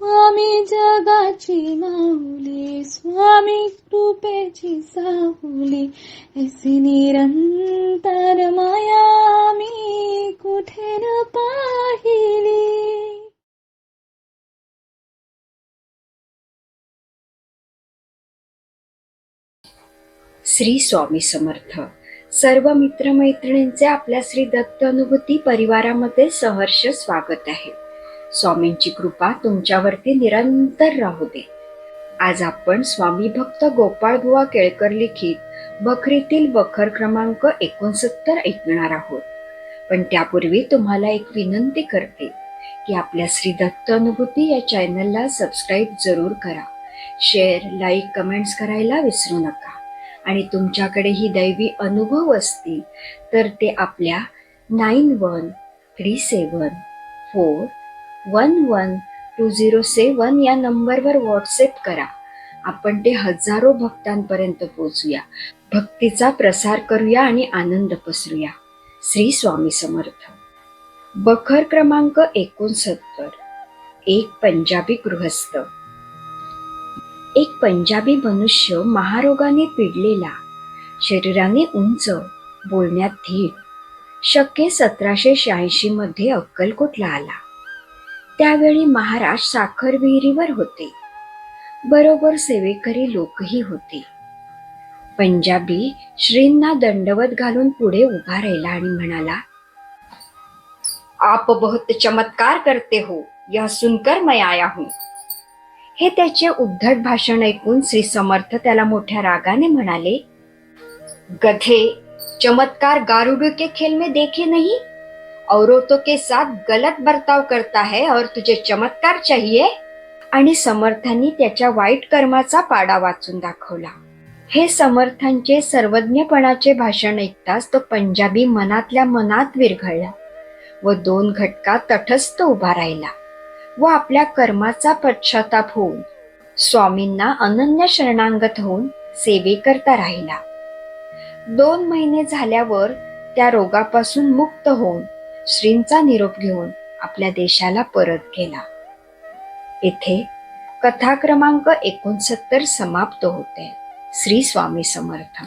स्वामी जगाची माऊली, स्वामी कृपेची साहुली, ऐसी निरंतर माया मी कुठे न पाहिली. श्री स्वामी समर्थ. सर्व मित्रमैत्रिणींचे आपल्या श्री दत्त अनुभूती परिवारामध्ये सहर्ष स्वागत आहे. स्वामींची कृपा तुमच्यावरती निरंतर राहू दे. आज आपण स्वामी भक्त गोपाळबुवा केळकर लिखित बखरीतील बखर क्रमांक 69 ऐकणार आहोत. पण त्यापूर्वी तुम्हाला एक विनंती करते की आपल्या श्री दत्त अनुभूती या चॅनलला सबस्क्राईब जरूर करा. शेअर, लाईक, कमेंट्स करायला विसरू नका. आणि तुमच्याकडे ही दैवी अनुभव असतील तर ते आपल्या 9137411207 या नंबरवर व्हॉट्सअप करा. आपण ते हजारो भक्तांपर्यंत पोहोचूया, भक्तीचा प्रसार करूया आणि आनंद पसरूया. श्री स्वामी समर्थ. बखर क्रमांक 69. एक पंजाबी गृहस्थ. एक पंजाबी मनुष्य महारोगाने पिडलेला, शरीराने उंच, बोलण्यात धीट, शके 1786 मध्ये अक्कलकोटला आला. त्यावेळी महाराज साखर विहिरीवर होते. बरोबर सेवेकरी लोकही होते. पंजाबी श्रींना दंडवत घालून पुढे उभा राहिला आणि म्हणाला, आप बहुत चमत्कार करते हो, यह सुनकर मैं आया हूं. हे त्याचे उद्धट भाषण ऐकून श्री समर्थ त्याला मोठ्या रागाने म्हणाले, गधे, चमत्कार गारुड़ के खेल में देखे नहीं, औरतों के साथ गलत बर्ताव करता है और तुझे चमत्कार चाहिए. आणि समर्थांनी त्याच्या वाईट कर्माचा पाडा वाचून दाखवला. हे समर्थांचे सर्वज्ञपणाचे भाषण ऐकताच तो पंजाबी मनातल्या मनात विरघळला व 2 घटकात तटस्थ उभा राहिला व आपल्या कर्माचा पश्चाताप होऊन स्वामींना अनन्य शरणागत होऊन सेवेकरता राहिला. 2 महिने झाल्यावर त्या रोगापासून मुक्त होऊन श्रींचा निरोप घेऊन आपल्या देशाला परत गेला. येथे कथा क्रमांक 69 समाप्त होते. श्री स्वामी समर्थ.